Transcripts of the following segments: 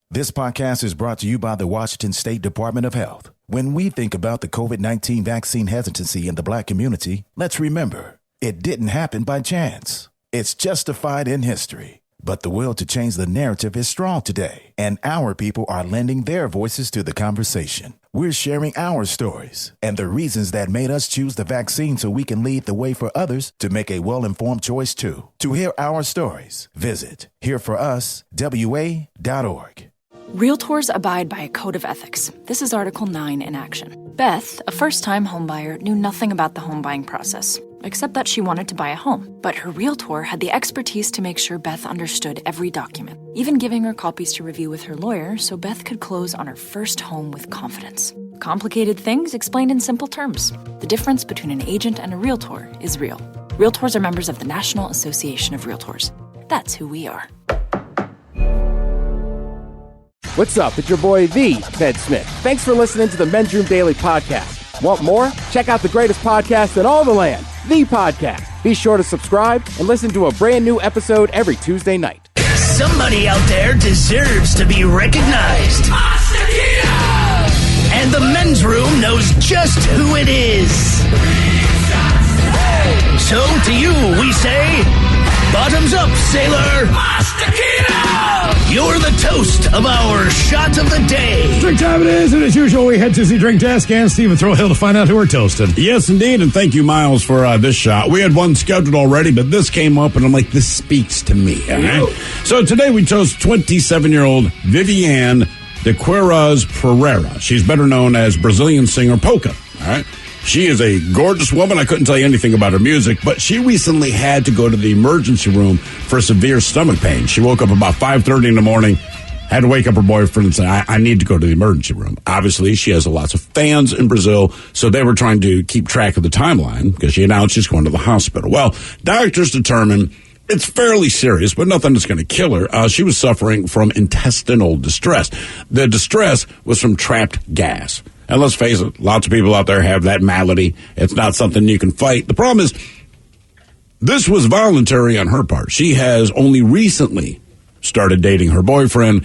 This podcast is brought to you by the Washington State Department of Health. When we think about the COVID-19 vaccine hesitancy in the Black community, let's remember, it didn't happen by chance. It's justified in history. But the will to change the narrative is strong today, and our people are lending their voices to the conversation. We're sharing our stories and the reasons that made us choose the vaccine so we can lead the way for others to make a well-informed choice too. To hear our stories, visit hereforuswa.org. Realtors abide by a code of ethics. This is Article 9 in action. Beth, a first-time homebuyer, knew nothing about the home buying process, except that she wanted to buy a home. But her realtor had the expertise to make sure Beth understood every document, even giving her copies to review with her lawyer so Beth could close on her first home with confidence. Complicated things explained in simple terms. The difference between an agent and a realtor is real. Realtors are members of the National Association of Realtors. That's who we are. What's up? It's your boy, the Ted Smith. Thanks for listening to the Men's Room Daily Podcast. Want more? Check out the greatest podcast in all the land, The Podcast. Be sure to subscribe and listen to a brand new episode every Tuesday night. Somebody out there deserves to be recognized. And the Men's Room knows just who it is. So to you, we say, bottoms up, sailor. You're the toast of our shot of the day. Drink time it is, and as usual, we head to the drink desk and Stephen Throwhill to find out who we're toasting. Yes, indeed, and thank you, Miles, for this shot. We had one scheduled already, but this came up, and I'm like, this speaks to me. All right? So today we toast 27-year-old Viviane de Queiroz Pereira. She's better known as Brazilian singer Polka. All right. She is a gorgeous woman. I couldn't tell you anything about her music, but she recently had to go to the emergency room for severe stomach pain. She woke up about 5:30 in the morning, had to wake up her boyfriend and say, I need to go to the emergency room. Obviously, she has lots of fans in Brazil, so they were trying to keep track of the timeline because she announced she's going to the hospital. Well, doctors determined it's fairly serious, but nothing that's going to kill her. She was suffering from intestinal distress. The distress was from trapped gas. And let's face it, lots of people out there have that malady. It's not something you can fight. The problem is, this was voluntary on her part. She has only recently started dating her boyfriend,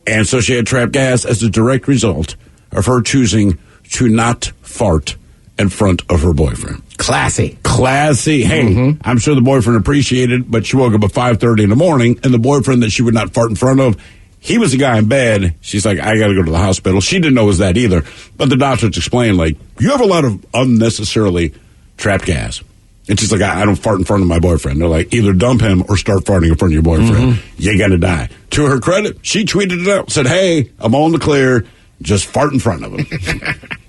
and so she had trapped gas as a direct result of her choosing to not fart in front of her boyfriend. Classy. Hey, I'm sure the boyfriend appreciated it, but she woke up at 5:30 in the morning, and the boyfriend that she would not fart in front of, he was the guy in bed. She's like, I got to go to the hospital. She didn't know it was that either. But the doctors explained, like, you have a lot of unnecessarily trapped gas. And she's like, I don't fart in front of my boyfriend. They're like, either dump him or start farting in front of your boyfriend. You're going to die. To her credit, she tweeted it out, said, hey, I'm all in the clear. Just fart in front of him.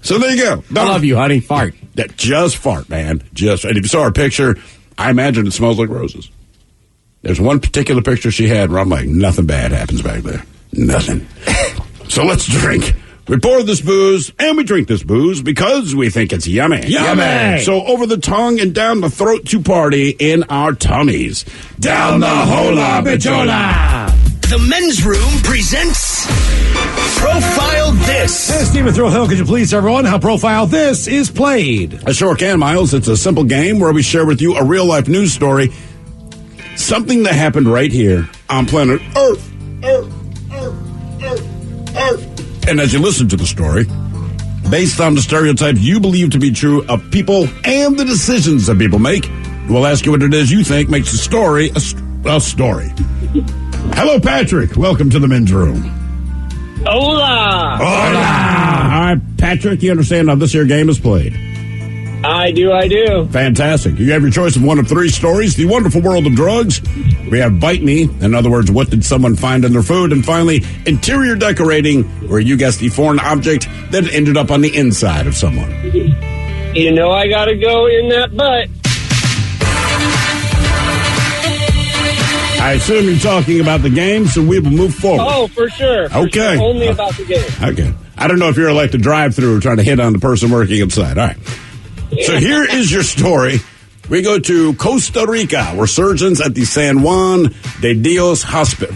So there you go. I love you, honey. Fart. Just fart, man. And if you saw her picture, I imagine it smells like roses. There's one particular picture she had where I'm like, nothing bad happens back there. Nothing. So let's drink. We pour this booze, and we drink this booze because we think it's yummy. Yummy! So over the tongue and down the throat to party in our tummies. Down the hola bichola! The Men's Room presents Profile This. Hey, Stephen Throwhill, could you please tell everyone how Profile This is played? I sure can, Miles. It's a simple game where we share with you a real-life news story. Something that happened right here on planet Earth. And as you listen to the story, based on the stereotypes you believe to be true of people and the decisions that people make, we'll ask you what it is you think makes a story a story. Hello, Patrick. Welcome to the Men's Room. Hola. All right, Patrick, you understand how this here game is played? I do. Fantastic. You have your choice of one of three stories. The Wonderful World of Drugs. We have Bite Me. In other words, what did someone find in their food? And finally, Interior Decorating, where you guess the foreign object that ended up on the inside of someone. You know I gotta go in that butt. I assume you're talking about the game, so we will move forward. Oh, for sure. Okay. Sure. Only about the game. Okay. I don't know if you're like the drive-through trying to hit on the person working inside. All right. So here is your story. We go to Costa Rica, where surgeons at the San Juan de Dios Hospital.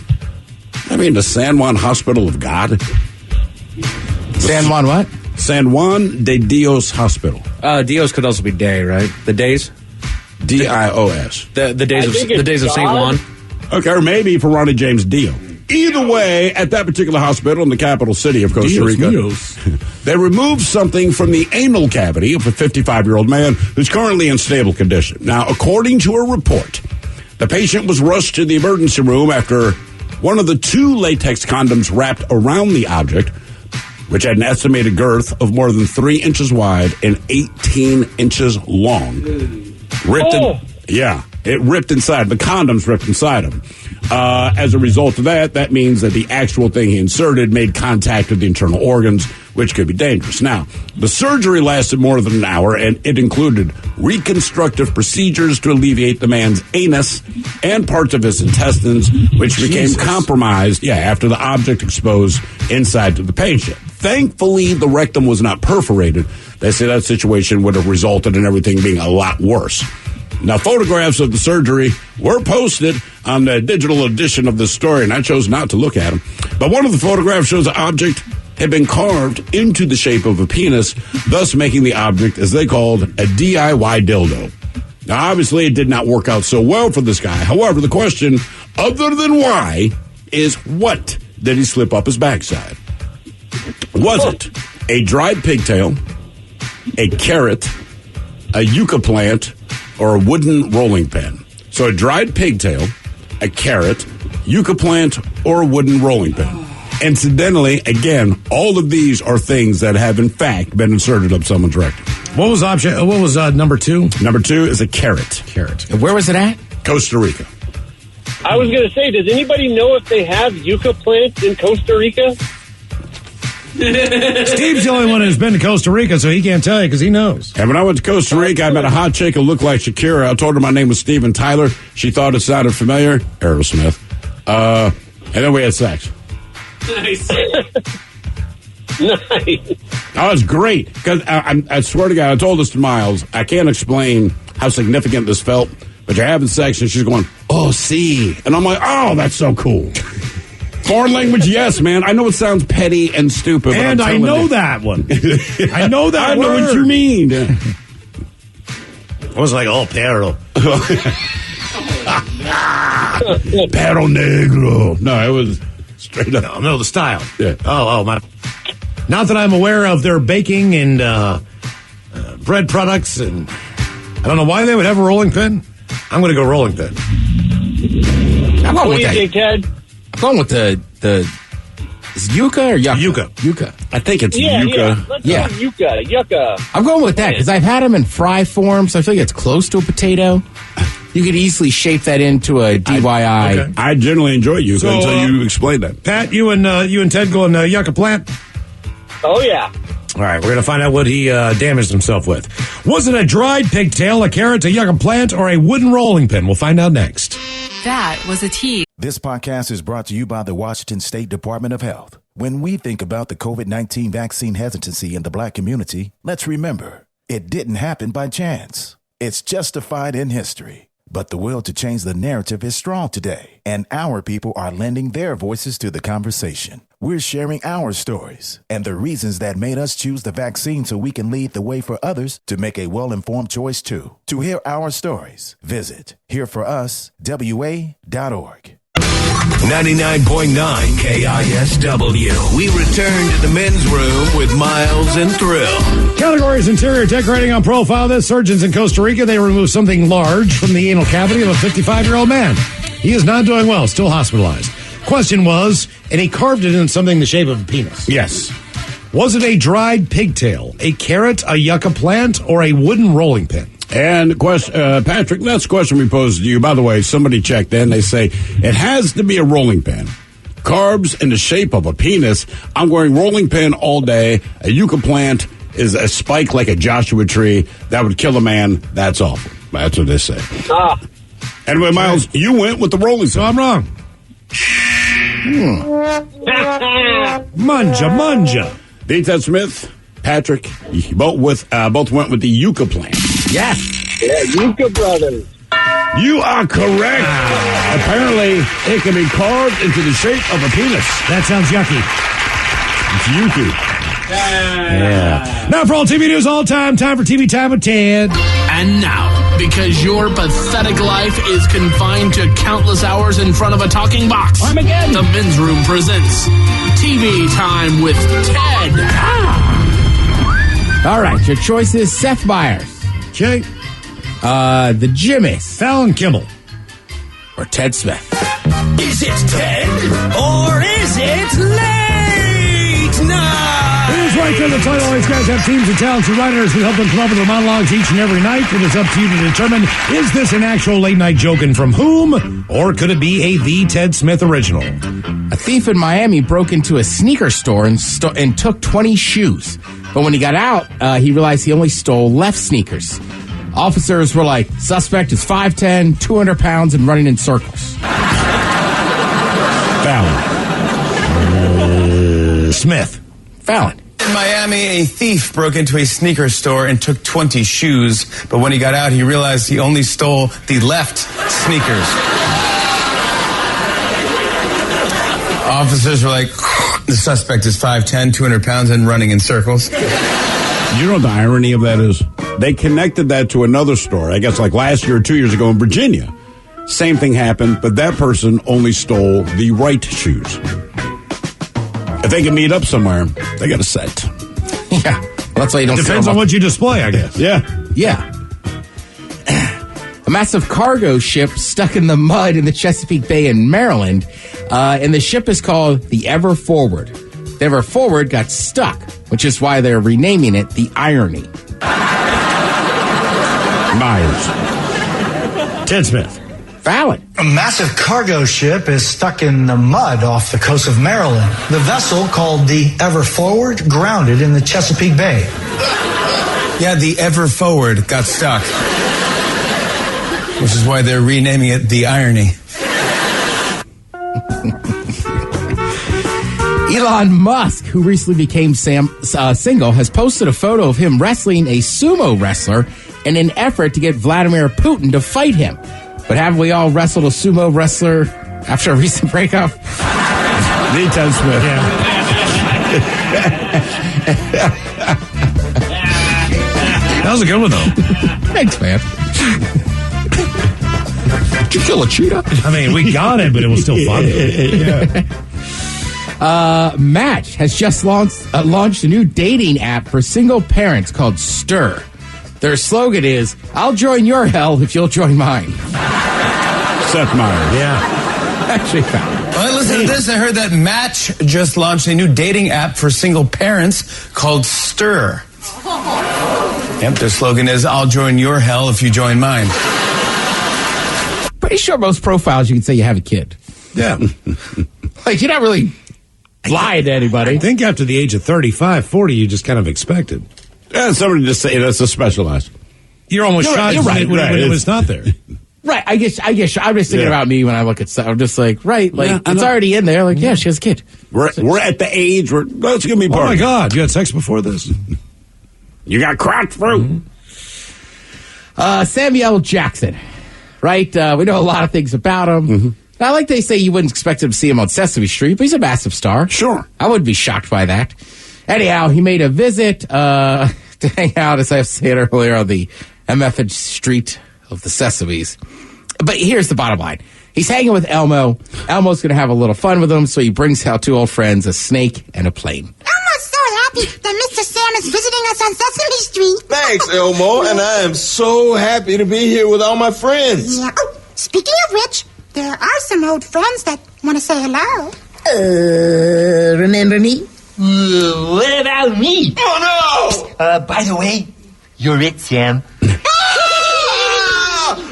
I mean, the San Juan Hospital of God. San Juan what? San Juan de Dios Hospital. Dios could also be day, right? The days? D-I-O-S. The days of Saint Juan. Okay, or maybe for Ronnie James Dio. Either way, at that particular hospital in the capital city of Costa Rica, they removed something from the anal cavity of a 55-year-old man who's currently in stable condition. Now, according to a report, the patient was rushed to the emergency room after one of the 2 latex condoms wrapped around the object, which had an estimated girth of more than 3 inches wide and 18 inches long. It ripped inside. The condoms ripped inside him. As a result of that means that the actual thing he inserted made contact with the internal organs, which could be dangerous. Now, the surgery lasted more than an hour, and it included reconstructive procedures to alleviate the man's anus and parts of his intestines, which became compromised, after the object exposed inside to the patient. Thankfully, the rectum was not perforated. They say that situation would have resulted in everything being a lot worse. Now, photographs of the surgery were posted on the digital edition of the story, and I chose not to look at them. But one of the photographs shows the object had been carved into the shape of a penis, thus making the object, as they called, a DIY dildo. Now, obviously, it did not work out so well for this guy. However, the question, other than why, is what did he slip up his backside? Was it a dried pigtail, a carrot, a yucca plant, or a wooden rolling pin? So a dried pigtail, a carrot, yucca plant, or a wooden rolling pin. Incidentally, again, all of these are things that have in fact been inserted up someone's rectum. What was number 2? Number 2 is a carrot. And where was it at? Costa Rica. I was going to say, does anybody know if they have yucca plants in Costa Rica? Steve's the only one who's been to Costa Rica, so he can't tell you because he knows. And when I went to Costa Rica, I met a hot chick who looked like Shakira. I told her my name was Steven Tyler. She thought it sounded familiar. Aerosmith. And then we had sex. Nice. Nice. Oh, it's great. Because I swear to God, I told this to Miles. I can't explain how significant this felt. But you're having sex and she's going, oh, see. And I'm like, oh, that's so cool. Foreign language, yes, man. I know it sounds petty and stupid. And I know that one. I know that I know word. what you mean. I was like, oh, perro. Perro negro. No, it was straight up. No, the style. Yeah. Oh, my. Not that I'm aware of their baking and bread products, and I don't know why they would have a rolling pin. I'm going to go rolling pin. I'm going What with do you that. think, Ted? I'm going with the is it yucca or yucca? Yucca. I think it's Yeah, yucca. Let's Yeah. go yucca. I'm going with that because I've had them in fry form, so I feel like it's close to a potato. You could easily shape that into a DIY. Okay. I generally enjoy yucca until you explain that. Pat, you and Ted going yucca plant? Oh, yeah. All right, we're going to find out what he damaged himself with. Was it a dried pigtail, a carrot, a yucca plant, or a wooden rolling pin? We'll find out next. That was a tease. This podcast is brought to you by the Washington State Department of Health. When we think about the COVID-19 vaccine hesitancy in the Black community, let's remember, it didn't happen by chance. It's justified in history. But the will to change the narrative is strong today, and our people are lending their voices to the conversation. We're sharing our stories and the reasons that made us choose the vaccine so we can lead the way for others to make a well-informed choice too. To hear our stories, visit hereforuswa.org. 99.9 KISW. We return to the men's room with Miles and Thrill. Categories: interior decorating on profile. This surgeons in Costa Rica, they removed something large from the anal cavity of a 55-year-old man. He is not doing well, still hospitalized. Question was, and he carved it in something the shape of a penis. Yes. Was it a dried pigtail, a carrot, a yucca plant, or a wooden rolling pin? And Patrick, that's a question we posed to you. By the way, somebody checked in. They say it has to be a rolling pin. Carbs in the shape of a penis. I'm going rolling pin all day. A yucca plant is a spike like a Joshua tree. That would kill a man. That's awful. That's what they say. Anyway, Miles, you went with the rolling pin. So I'm wrong. Manja. Beat that, Smith. Patrick, you both went with the yucca plant. Yes. Yeah, yucca brothers. You are correct. Apparently, it can be carved into the shape of a penis. That sounds yucky. It's yucca. Yeah. Now for all TV news all time for TV Time with Ted. And now, because your pathetic life is confined to countless hours in front of a talking box. Armageddon. The Men's Room presents TV Time with Ted. All right, your choice is Seth Meyers, Okay. the Jimmies, Fallon Kimmel. or Ted Smith. Is it Ted or is it late night? It is right there. The title. These guys have teams of talented writers who help them come up with their monologues each and every night. It is up to you to determine, is this an actual late night joke and from whom? Or could it be a The Ted Smith original? A thief in Miami broke into a sneaker store and took 20 shoes. But when he got out, he realized he only stole left sneakers. Officers were like, suspect is 5'10", 200 pounds, and running in circles. Fallon. Smith. Fallon. In Miami, a thief broke into a sneaker store and took 20 shoes. But when he got out, he realized he only stole the left sneakers. Officers were like, the suspect is 5'10", 200 pounds, and running in circles. You know what the irony of that is? They connected that to another story, I guess like last year or 2 years ago in Virginia. Same thing happened, but that person only stole the right shoes. If they can meet up somewhere, they got a set. Yeah. Well, that's why you don't Depends on what you display, I guess. Yeah. Yeah. A massive cargo ship stuck in the mud in the Chesapeake Bay in Maryland. And the ship is called the Ever Forward. The Ever Forward got stuck, which is why they're renaming it the Irony. Myers. Ted Smith. Fallon. A massive cargo ship is stuck in the mud off the coast of Maryland. The vessel, called the Ever Forward, grounded in the Chesapeake Bay. Yeah, the Ever Forward got stuck. Which is why they're renaming it the Irony. Elon Musk, who recently became single, has posted a photo of him wrestling a sumo wrestler in an effort to get Vladimir Putin to fight him. But haven't we all wrestled a sumo wrestler after a recent breakup? The Ted Smith. Yeah. That was a good one, though. Thanks, man. Did you kill a cheetah? I mean, we got it, but it was still fun. Yeah. Match has just launched a new dating app for single parents called Stir. Their slogan is, I'll join your hell if you'll join mine. Seth Meyers. Yeah. Actually, found it. Well, listen to this. I heard that Match just launched a new dating app for single parents called Stir. Yep, their slogan is, I'll join your hell if you join mine. Pretty sure most profiles you can say you have a kid. Yeah. Like, you're not really lying to anybody. I think after the age of 35, 40, you just kind of expect it. Yeah, somebody just say that's a specialized. You're almost shocked You're right. when it was not there. Right, I guess I'm just thinking about me when I look at stuff. I'm just like, right, like, it's already in there. Like, yeah, she has a kid. We're at the age where let's give me part. Oh, my God. You had sex before this? You got cracked fruit. Samuel Jackson, right? We know a lot of things about him. Mm-hmm. I like they say you wouldn't expect him to see him on Sesame Street, but he's a massive star. Sure. I wouldn't be shocked by that. Anyhow, he made a visit to hang out, as I said earlier, on the MF Street of the Sesames. But here's the bottom line. He's hanging with Elmo. Elmo's going to have a little fun with him, so he brings out two old friends, a snake and a plane. Elmo's so happy that Mr. Sam is visiting us on Sesame Street. Thanks, Elmo, and I am so happy to be here with all my friends. Yeah. Oh, speaking of which, there are some old friends that want to say hello. Remember me? What about me? Oh, no! By the way, you're it, Sam.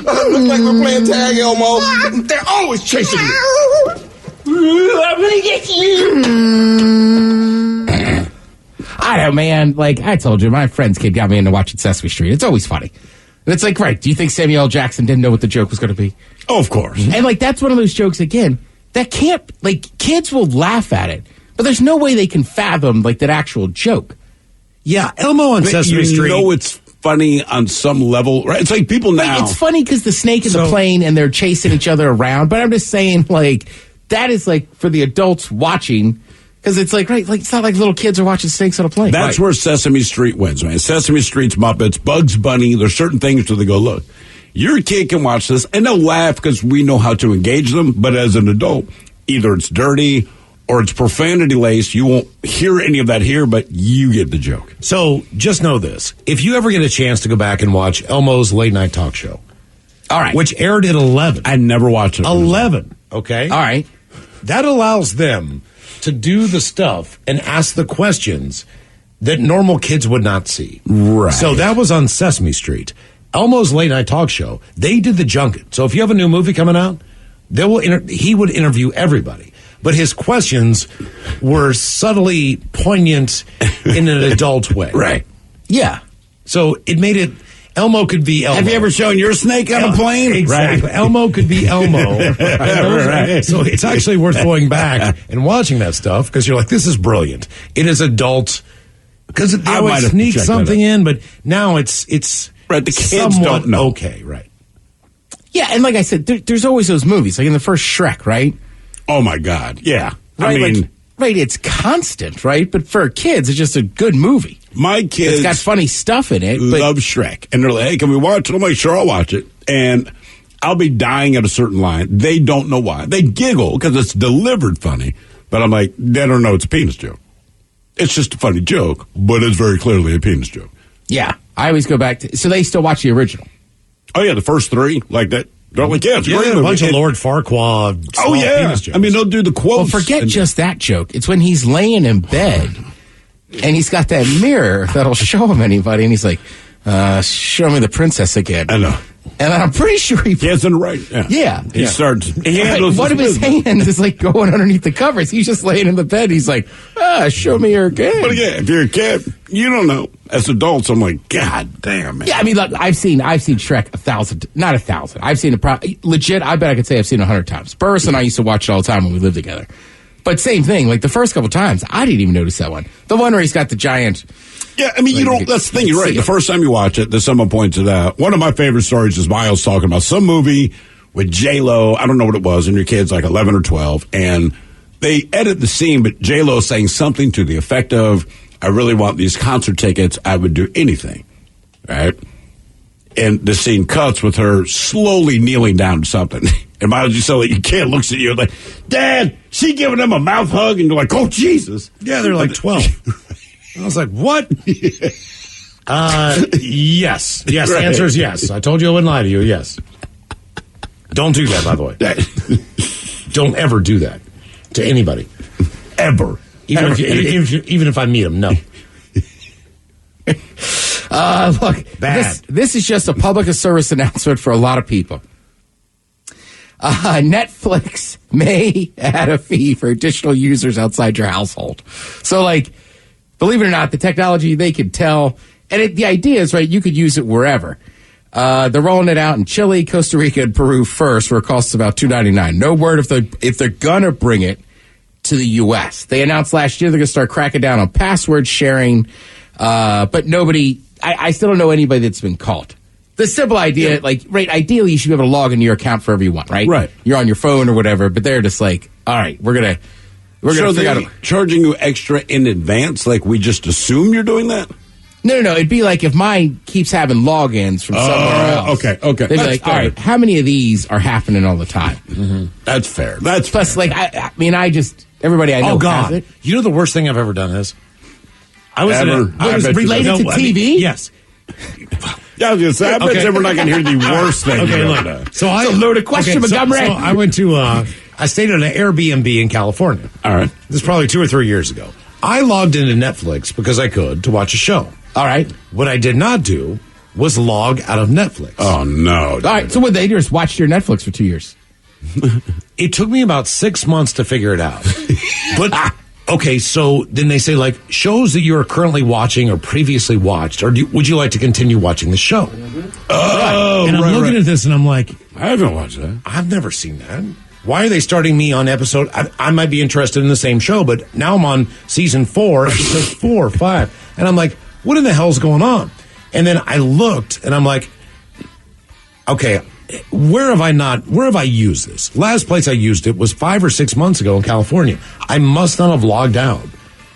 Looks like we're playing tag, Elmo. They're always chasing me. I'm gonna get you. I don't know, man. Like I told you, my friends kid got me into watching Sesame Street. It's always funny. And it's like, right, do you think Samuel L. Jackson didn't know what the joke was going to be? Oh, of course. And like, that's one of those jokes, again, that can't, like, kids will laugh at it, but there's no way they can fathom, like, that actual joke. Yeah, Elmo on Sesame Street. You know it's funny on some level, right? It's like people now. Like, it's funny because the snake and the plane and they're chasing each other around, but I'm just saying, like, that is, like, for the adults watching, because it's like, right, like, it's not like little kids are watching snakes on a plane. That's where Sesame Street wins, man. Sesame Street's Muppets, Bugs Bunny, there's certain things where they go, look, your kid can watch this and they'll laugh because we know how to engage them. But as an adult, either it's dirty or it's profanity laced. You won't hear any of that here, but you get the joke. So just know this. If you ever get a chance to go back and watch Elmo's late night talk show. All right. Which aired at 11. I never watched it. 11. Okay. All right. That allows them to do the stuff and ask the questions that normal kids would not see. Right. So that was on Sesame Street. Elmo's late night talk show. They did the junket. So if you have a new movie coming out, he would interview everybody. But his questions were subtly poignant in an adult way. Right. Yeah. So it made it, Elmo could be Elmo. Have you ever shown your snake on a plane? Exactly. Right. Elmo could be Elmo. Right. So it's actually worth going back and watching that stuff because you're like, this is brilliant. It is adult. Because they always sneak something in, but now it's right. The kids don't know. Okay, right. Yeah, and like I said, there's always those movies, like in the first Shrek, right? Oh, my God. Yeah. Right, I mean... right, it's constant, right? But for kids, it's just a good movie. My kids... It's got funny stuff in it. Love Shrek. And they're like, hey, can we watch it? I'm like, sure, I'll watch it. And I'll be dying at a certain line. They don't know why. They giggle because it's delivered funny. But I'm like, they don't know it's a penis joke. It's just a funny joke, but it's very clearly a penis joke. Yeah. I always go back to... So they still watch the original? Oh, yeah, the first three, like that. They're like, yeah, it's great. A bunch of Lord Farquaad. Oh, yeah. I mean, they'll do the quotes. Well, forget just that joke. It's when he's laying in bed, and he's got that mirror that'll show him anybody, and he's like, show me the princess again. I know. And I'm pretty sure he gets it right. Yeah. He starts. He handles one of his hands is like going underneath the covers. He's just laying in the bed. He's like, show me her again. But again, if you're a kid, you don't know. As adults, I'm like, God damn, man. Yeah, I mean, look, I've seen Shrek 1,000, not 1,000. I've seen it legit. I bet I could say I've seen it 100 times. Burris and I used to watch it all the time when we lived together. But same thing, like the first couple times, I didn't even notice that one. The one where he's got the giant. Yeah, I mean, you don't. That's the thing. You're right. The first time you watch it, someone points it out. One of my favorite stories is Miles talking about some movie with J-Lo. I don't know what it was, and your kid's like 11 or 12, and they edit the scene, but J-Lo is saying something to the effect of, I really want these concert tickets. I would do anything. Right? And the scene cuts with her slowly kneeling down to something. And Miles, you saw that your kid looks at you like, Dad, she giving him a mouth hug? And you're like, oh, Jesus. Yeah, they're like 12. I was like, what? Yes. Yes. Right. The answer is yes. I told you I wouldn't lie to you. Yes. Don't do that, by the way. Don't ever do that to anybody. Ever. Even if I meet them, no. Look, this is just a public service announcement for a lot of people. Netflix may add a fee for additional users outside your household. So, like, believe it or not, the technology, they could tell. And the idea is, right, you could use it wherever. They're rolling it out in Chile, Costa Rica, and Peru first, where it costs about $2.99. No word if they're going to bring it to the U.S. They announced last year they're going to start cracking down on password sharing, but nobody... I still don't know anybody that's been caught. The simple idea, ideally you should be able to log into your account for every one, right? Right. You're on your phone or whatever, but they're just like, all right, we're gonna figure out. Charging you extra in advance, like we just assume you're doing that? No. It'd be like if mine keeps having logins from somewhere else. Okay. They'd be like, all right, how many of these are happening all the time? Mm-hmm. That's fair. Plus, fair. Everybody I know has it. You know the worst thing I've ever done is? I was related to TV? Yes. Yeah, I was going to say, I bet we're not going to hear the worst thing. Okay, look. So it's a loaded question, Montgomery. So I went to, I stayed at an Airbnb in California. All right. This is probably 2 or 3 years ago. I logged into Netflix because I could to watch a show. All right. What I did not do was log out of Netflix. Oh, no. All right. So what they just watched your Netflix for 2 years? It took me about 6 months to figure it out. But... Okay, so then they say, like, shows that you are currently watching or previously watched, or would you like to continue watching the show? Mm-hmm. Oh, and I'm looking at this, and I'm like, I haven't watched that. I've never seen that. Why are they starting me on episode? I might be interested in the same show, but now I'm on season 4, episode 4 or 5, and I'm like, what in the hell's going on? And then I looked, and I'm like, okay, where have I used this? Last place I used it was 5 or 6 months ago in California. I must not have logged out.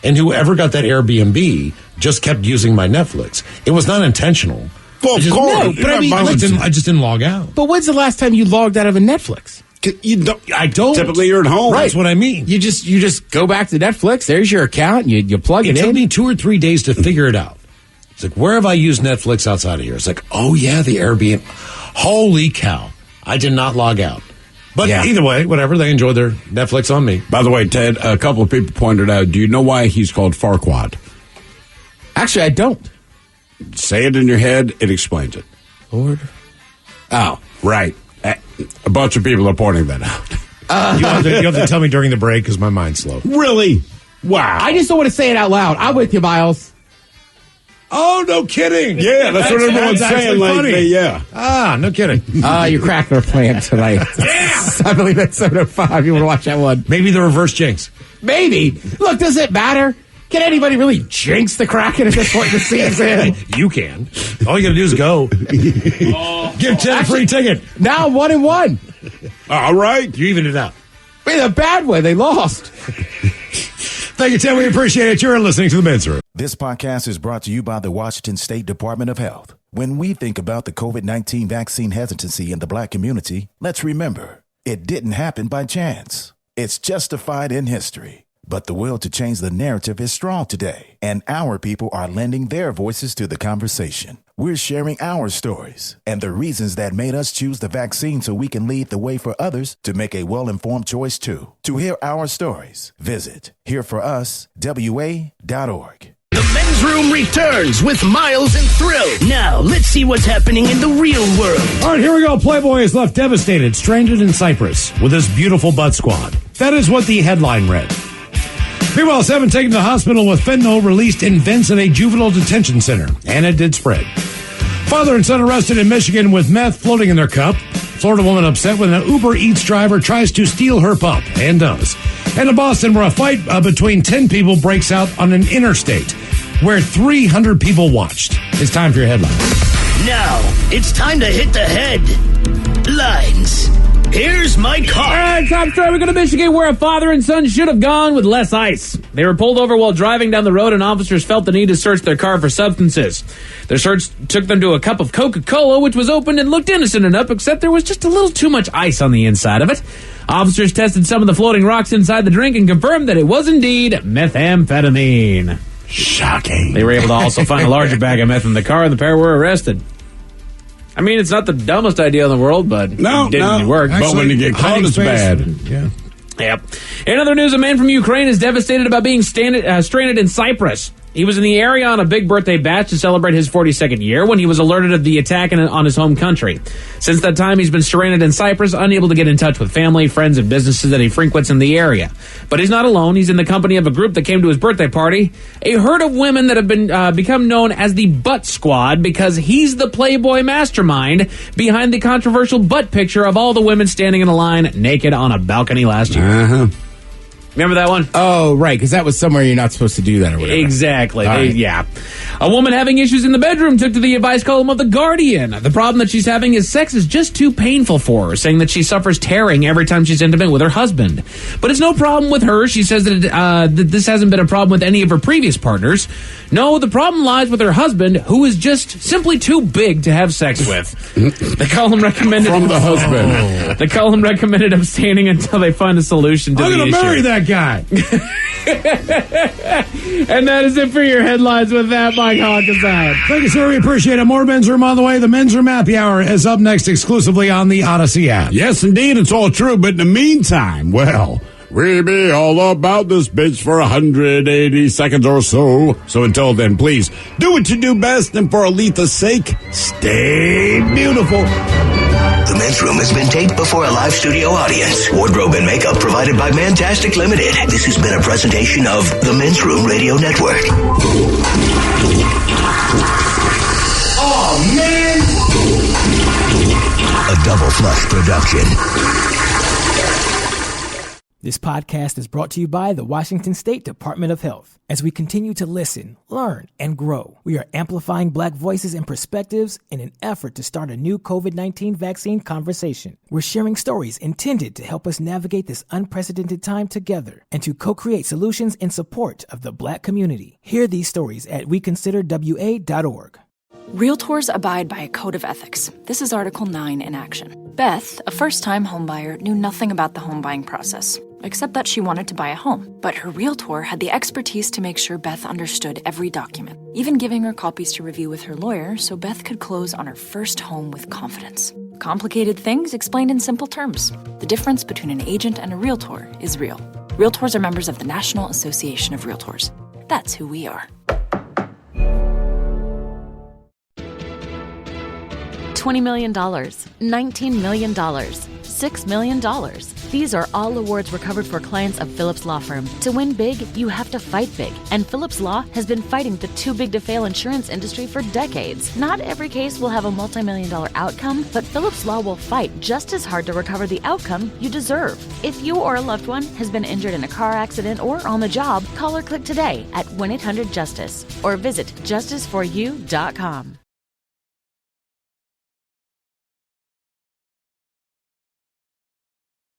And whoever got that Airbnb just kept using my Netflix. It was not intentional, Well, of course. No, but I mean, I just didn't log out. But when's the last time you logged out of a Netflix? I don't. Typically, you're at home. Right. That's what I mean. You just go back to Netflix. There's your account. You plug it in. It took me 2 or 3 days to figure it out. It's like, where have I used Netflix outside of here? It's like, oh yeah, the Airbnb. Holy cow! I did not log out. But either way, whatever. They enjoyed their Netflix on me. By the way, Ted, a couple of people pointed out. Do you know why he's called Farquaad? Actually, I don't. Say it in your head. It explains it. Lord. Oh, right. A bunch of people are pointing that out. You have to tell me during the break because my mind's slow. Really? Wow. I just don't want to say it out loud. I'm with you, Miles. Oh, no kidding. Yeah, that's what everyone's saying lately. Yeah. Ah, no kidding. You're cracking our plan tonight. I believe that's 7:05. You want to watch that one? Maybe the reverse jinx. Maybe. Look, does it matter? Can anybody really jinx the Kraken at this point in the season? You can. All you got to do is go. Give Ted a free ticket. Now 1-1. All right. You evened it out. In a bad way, they lost. Thank you, Ted. We appreciate it. You're listening to The Men's Room. This podcast is brought to you by the Washington State Department of Health. When we think about the COVID-19 vaccine hesitancy in the Black community, let's remember, it didn't happen by chance. It's justified in history. But the will to change the narrative is strong today, and our people are lending their voices to the conversation. We're sharing our stories and the reasons that made us choose the vaccine so we can lead the way for others to make a well-informed choice too. To hear our stories, visit hereforuswa.org. The Men's Room returns with Miles and Thrill. Now, let's see what's happening in the real world. All right, here we go. Playboy is left devastated, stranded in Cyprus with his beautiful butt squad. That is what the headline read. Meanwhile, 7 taken to the hospital with fentanyl released in vents at a juvenile detention center, and it did spread. Father and son arrested in Michigan with meth floating in their cup. Florida woman upset when an Uber Eats driver tries to steal her pup, and does. And in Boston, where a fight between 10 people breaks out on an interstate, where 300 people watched. It's time for your headlines. Now, it's time to hit the headlines. Here's my car. All right, top story. We go to Michigan, where a father and son should have gone with less ice. They were pulled over while driving down the road, and officers felt the need to search their car for substances. Their search took them to a cup of Coca-Cola, which was opened and looked innocent enough, except there was just a little too much ice on the inside of it. Officers tested some of the floating rocks inside the drink and confirmed that it was indeed methamphetamine. Shocking. They were able to also find a larger bag of meth in the car, and the pair were arrested. I mean, it's not the dumbest idea in the world, but it didn't work. But when you get caught, it's bad. Yeah. Yep. In other news, a man from Ukraine is devastated about being stranded in Cyprus. He was in the area on a big birthday bash to celebrate his 42nd year when he was alerted of the attack on his home country. Since that time, he's been stranded in Cyprus, unable to get in touch with family, friends, and businesses that he frequents in the area. But he's not alone. He's in the company of a group that came to his birthday party, a herd of women that have been become known as the Butt Squad because he's the Playboy mastermind behind the controversial butt picture of all the women standing in a line naked on a balcony last year. Uh-huh. Remember that one? Oh, right, because that was somewhere you're not supposed to do that or whatever. Exactly. Right. Yeah. A woman having issues in the bedroom took to the advice column of The Guardian. The problem that she's having is sex is just too painful for her, saying that she suffers tearing every time she's intimate with her husband. But it's no problem with her. She says that this hasn't been a problem with any of her previous partners. No, the problem lies with her husband, who is just simply too big to have sex with. The column recommended... From the husband. The column recommended abstaining until they find a solution to the issue. I'm going to marry that guy. And that is it for your headlines. With that, Mike Hawkins out. Thank you, sir. We appreciate it. More Men's Room on the way. The Men's Room Happy Hour is up next exclusively on the Odyssey app. Yes, indeed. It's all true. But in the meantime, well, we'll be all about this bitch for 180 seconds or so. So until then, please do what you do best. And for Aletha's sake, stay beautiful. The Men's Room has been taped before a live studio audience. Wardrobe and makeup provided by Mantastic Limited. This has been a presentation of the Men's Room Radio Network. Oh, man! A Double Flush production. This podcast is brought to you by the Washington State Department of Health. As we continue to listen, learn, and grow, we are amplifying Black voices and perspectives in an effort to start a new COVID-19 vaccine conversation. We're sharing stories intended to help us navigate this unprecedented time together and to co-create solutions in support of the Black community. Hear these stories at weconsiderwa.org. Realtors abide by a code of ethics. This is Article 9 in action. Beth, a first-time homebuyer, knew nothing about the home buying process, except that she wanted to buy a home. But her realtor had the expertise to make sure Beth understood every document, even giving her copies to review with her lawyer so Beth could close on her first home with confidence. Complicated things explained in simple terms. The difference between an agent and a realtor is real. Realtors are members of the National Association of Realtors. That's who we are. $20 million, $19 million, $6 million. These are all awards recovered for clients of Phillips Law Firm. To win big, you have to fight big. And Phillips Law has been fighting the too big to fail insurance industry for decades. Not every case will have a multi-million-dollar outcome, but Phillips Law will fight just as hard to recover the outcome you deserve. If you or a loved one has been injured in a car accident or on the job, call or click today at 1-800-JUSTICE or visit justiceforyou.com.